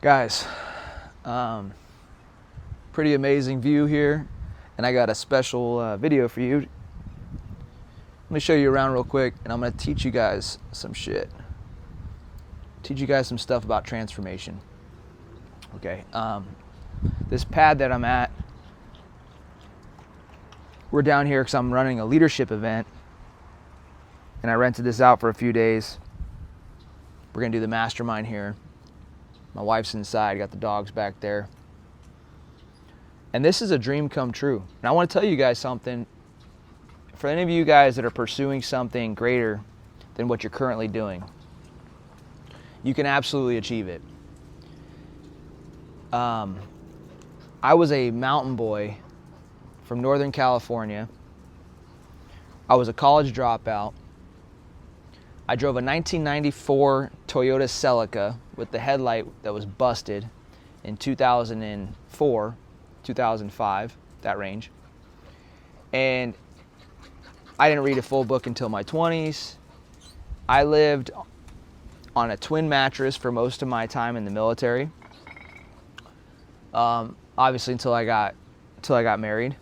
Guys, pretty amazing view here, and I got a special video for you. Let me show you around real quick, and I'm going to teach you guys some shit. Teach you guys some stuff about transformation. Okay, this pad that I'm at, we're down here because I'm running a leadership event, and I rented this out for a few days. We're going to do the mastermind here. My wife's inside, got the dogs back there. And this is a dream come true. And I want to tell you guys something. For any of you guys that are pursuing something greater than what you're currently doing, you can absolutely achieve it. I was a mountain boy from Northern California. I was a college dropout. I drove a 1994 Toyota Celica with the headlight that was busted in 2004, 2005, that range. And I didn't read a full book until my 20s. I lived on a twin mattress for most of my time in the military. Obviously until I got married.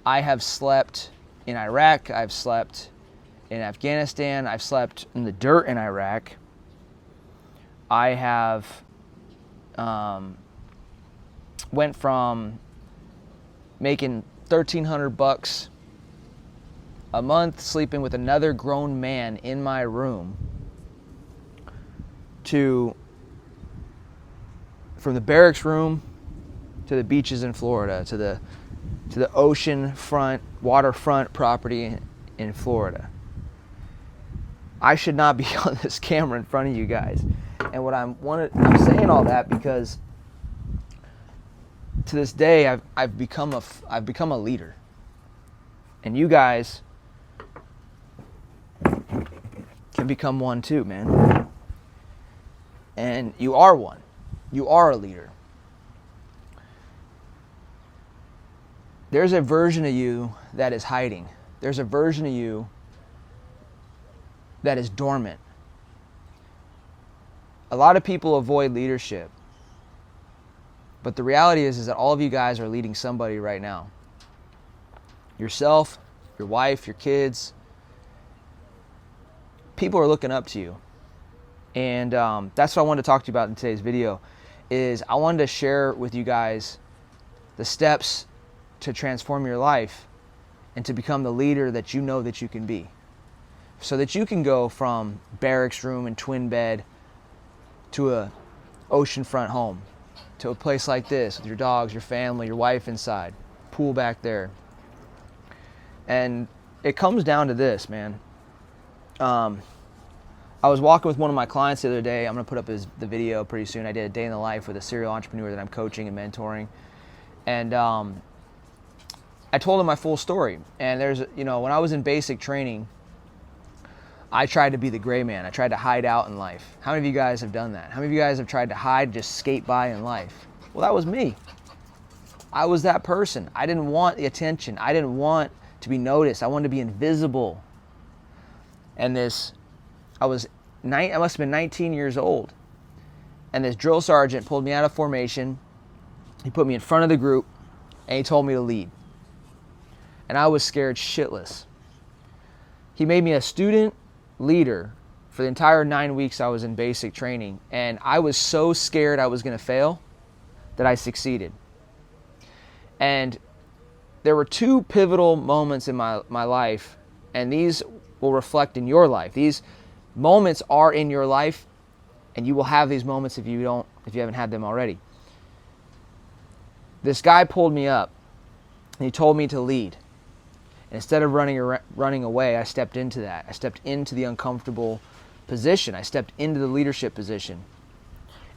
I have slept in Iraq. I've slept in Afghanistan. I've slept in the dirt in Iraq. I have went from making $1,300 a month sleeping with another grown man in my room to from the barracks room to the beaches in Florida, to the ocean front, waterfront property in Florida. I should not be on this camera in front of you guys. And I'm saying all that because to this day I've become a leader. And you guys can become one too, man. And you are one. You are a leader. There's a version of you that is hiding. There's a version of you that is dormant. A lot of people avoid leadership. But the reality is that all of you guys are leading somebody right now. Yourself, your wife, your kids. People are looking up to you. And that's what I wanted to talk to you about in today's video. Is I wanted to share with you guys the steps to transform your life and to become the leader that you know that you can be. So that you can go from barracks room and twin bed to a oceanfront home, to a place like this with your dogs, your family, your wife inside, pool back there. And it comes down to this, man. I was walking with one of my clients the other day. I'm going to put up the video pretty soon. I did a day in the life with a serial entrepreneur that I'm coaching and mentoring. And I told him my full story. And when I was in basic training, I tried to be the gray man. I tried to hide out in life. How many of you guys have done that? How many of you guys have tried to hide, just skate by in life? Well, that was me. I was that person. I didn't want the attention. I didn't want to be noticed. I wanted to be invisible. And I must have been 19 years old. And this drill sergeant pulled me out of formation. He put me in front of the group, and he told me to lead. And I was scared shitless. He made me a student leader for the entire 9 weeks I was in basic training. And I was so scared I was going to fail that I succeeded. And there were two pivotal moments in my life, and these will reflect in your life. These moments are in your life, and you will have these moments if you haven't had them already. This guy pulled me up, and he told me to lead. And instead of running away, I stepped into that. I stepped into the uncomfortable position. I stepped into the leadership position.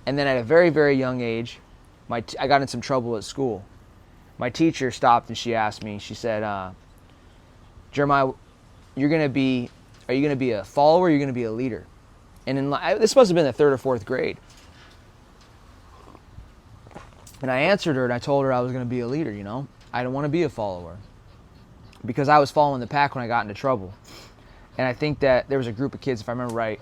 And then at a very, very young age, I got in some trouble at school. My teacher stopped and she asked me, she said, Jeremiah, are you going to be a follower or are you going to be a leader? And this must have been the 3rd or 4th grade. And I answered her and I told her I was going to be a leader, I didn't want to be a follower. Because I was following the pack when I got into trouble. And I think that there was a group of kids, if I remember right,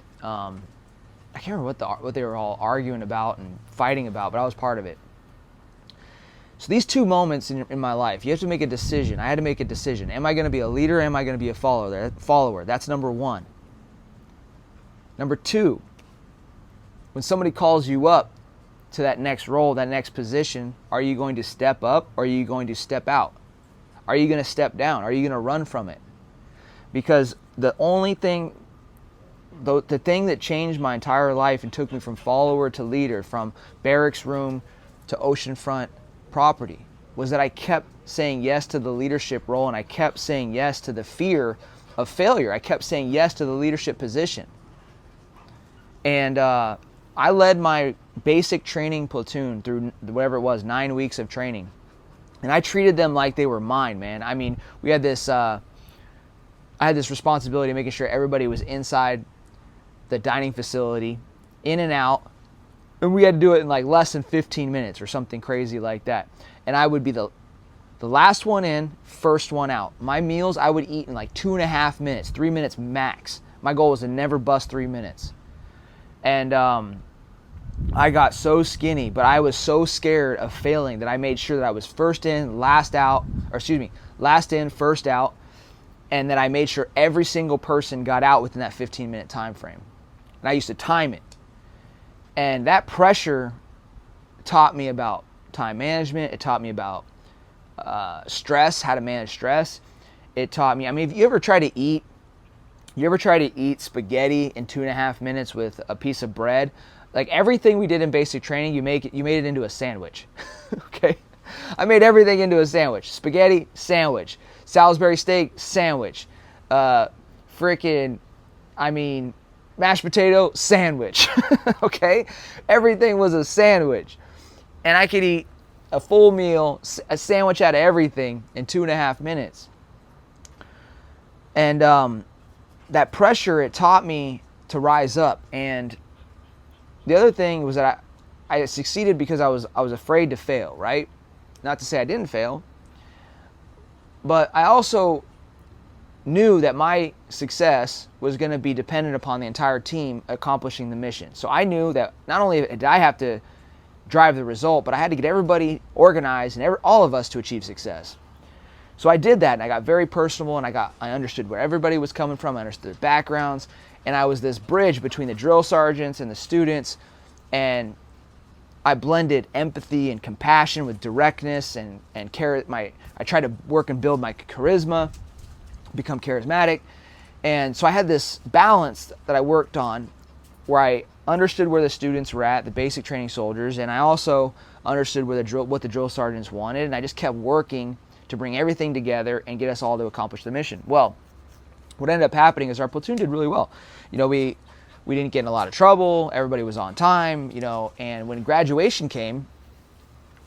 I can't remember what they were all arguing about and fighting about, but I was part of it. So these two moments in my life, you have to make a decision. I had to make a decision. Am I going to be a leader? Or am I going to be a follower? That's number one. Number two, when somebody calls you up to that next role, that next position, are you going to step up or are you going to step out? Are you going to step down? Are you going to run from it? Because the only thing, the thing that changed my entire life and took me from follower to leader, from barracks room to oceanfront property, was that I kept saying yes to the leadership role, and I kept saying yes to the fear of failure. I kept saying yes to the leadership position. And I led my basic training platoon through whatever it was, 9 weeks of training. And I treated them like they were mine, man. I mean, we had this, I had this responsibility of making sure everybody was inside the dining facility, in and out. And we had to do it in like less than 15 minutes or something crazy like that. And I would be the last one in, first one out. My meals I would eat in like 2.5 minutes, 3 minutes max. My goal was to never bust 3 minutes. And I got so skinny, but I was so scared of failing that I made sure that I was first in, last out, or excuse me, last in, first out, and that I made sure every single person got out within that 15-minute time frame. And I used to time it. And that pressure taught me about time management. It taught me about stress, how to manage stress. It taught me, I mean, if you ever try to eat spaghetti in 2.5 minutes with a piece of bread, like everything we did in basic training, you made it into a sandwich. Okay? I made everything into a sandwich. Spaghetti, sandwich. Salisbury steak, sandwich. Mashed potato, sandwich. Okay? Everything was a sandwich. And I could eat a full meal, a sandwich out of everything in 2.5 minutes. And that pressure, it taught me to rise up. And the other thing was that I succeeded because I was afraid to fail, right? Not to say I didn't fail, but I also knew that my success was going to be dependent upon the entire team accomplishing the mission. So I knew that not only did I have to drive the result, but I had to get everybody organized and all of us to achieve success. So I did that, and I got very personable, and I understood where everybody was coming from. I understood their backgrounds, and I was this bridge between the drill sergeants and the students, and I blended empathy and compassion with directness and I tried to work and build my charisma, become charismatic. And so I had this balance that I worked on where I understood where the students were at, the basic training soldiers, and I also understood what the drill sergeants wanted, and I just kept working to bring everything together and get us all to accomplish the mission. Well, what ended up happening is our platoon did really well. You know, we didn't get in a lot of trouble. Everybody was on time, you know, and when graduation came,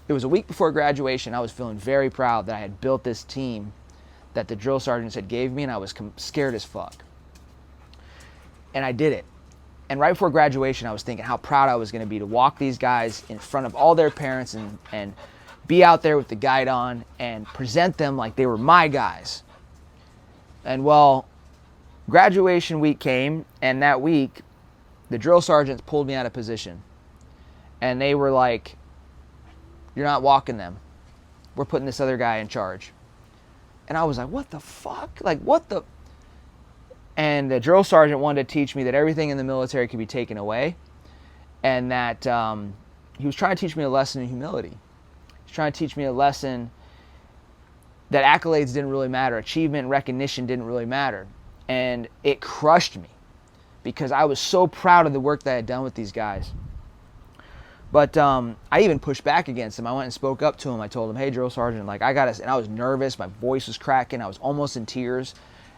it was a week before graduation. I was feeling very proud that I had built this team that the drill sergeants had gave me, and I was scared as fuck. And I did it. And right before graduation, I was thinking how proud I was going to be to walk these guys in front of all their parents and be out there with the guide on and present them like they were my guys. And well, graduation week came, and that week, the drill sergeants pulled me out of position. And they were like, "You're not walking them. We're putting this other guy in charge." And I was like, what the fuck? Like, what the? And the drill sergeant wanted to teach me that everything in the military could be taken away, and that he was trying to teach me a lesson in humility. He was trying to teach me a lesson that accolades didn't really matter, achievement and recognition didn't really matter. And it crushed me because I was so proud of the work that I had done with these guys. But I even pushed back against him. I went and spoke up to him. I told him, "Hey, drill sergeant, like I got us," and I was nervous. My voice was cracking. I was almost in tears.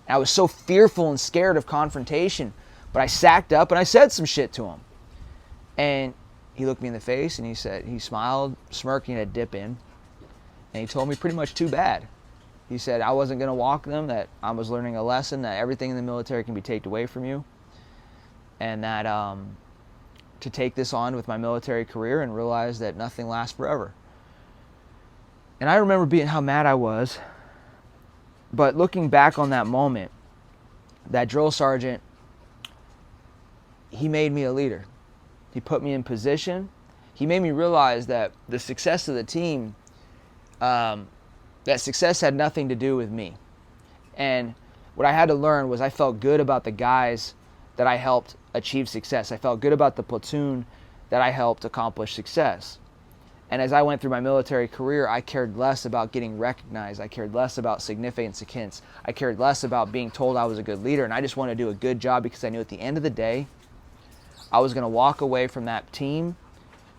And I was so fearful and scared of confrontation. But I sacked up and I said some shit to him. And he looked me in the face and he smiled, smirked, and had a dip in. And he told me pretty much too bad. He said I wasn't going to walk them, that I was learning a lesson, that everything in the military can be taken away from you. And that to take this on with my military career and realize that nothing lasts forever. And I remember how mad I was. But looking back on that moment, that drill sergeant, he made me a leader. He put me in position. He made me realize that the success of the team, that success had nothing to do with me. And what I had to learn was I felt good about the guys that I helped achieve success. I felt good about the platoon that I helped accomplish success. And as I went through my military career, I cared less about getting recognized. I cared less about significance. I cared less about being told I was a good leader. And I just wanted to do a good job because I knew at the end of the day, I was going to walk away from that team,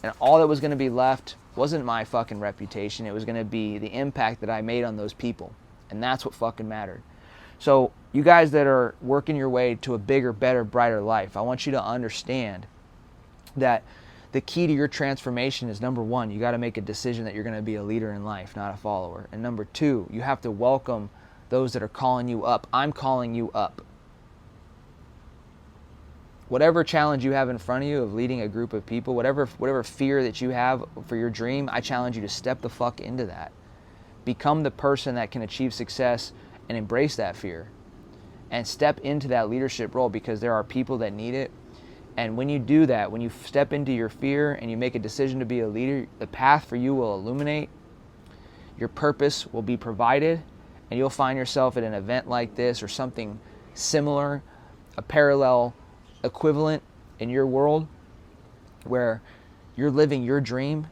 and all that was going to be left wasn't my fucking reputation. It was going to be the impact that I made on those people. And that's what fucking mattered. So you guys that are working your way to a bigger, better, brighter life, I want you to understand that the key to your transformation is, number one, you got to make a decision that you're going to be a leader in life, not a follower. And number two, you have to welcome those that are calling you up. I'm calling you up. Whatever challenge you have in front of you of leading a group of people, whatever fear that you have for your dream, I challenge you to step the fuck into that. Become the person that can achieve success and embrace that fear. And step into that leadership role, because there are people that need it. And when you do that, when you step into your fear and you make a decision to be a leader, the path for you will illuminate, your purpose will be provided, and you'll find yourself at an event like this or something similar, a parallel equivalent in your world where you're living your dream.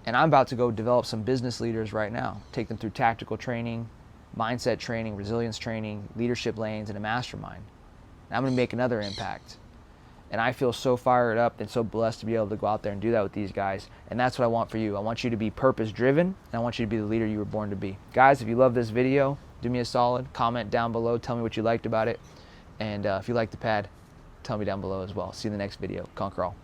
And I'm about to go develop some business leaders right now, take them through tactical training, mindset training, resilience training, leadership lanes, and a mastermind. And I'm going to make another impact. And I feel so fired up and so blessed to be able to go out there and do that with these guys. And that's what I want for you. I want you to be purpose-driven, and I want you to be the leader you were born to be. Guys, if you love this video, do me a solid. Comment down below. Tell me what you liked about it. And if you like the pad, tell me down below as well. See you in the next video. Conquer all.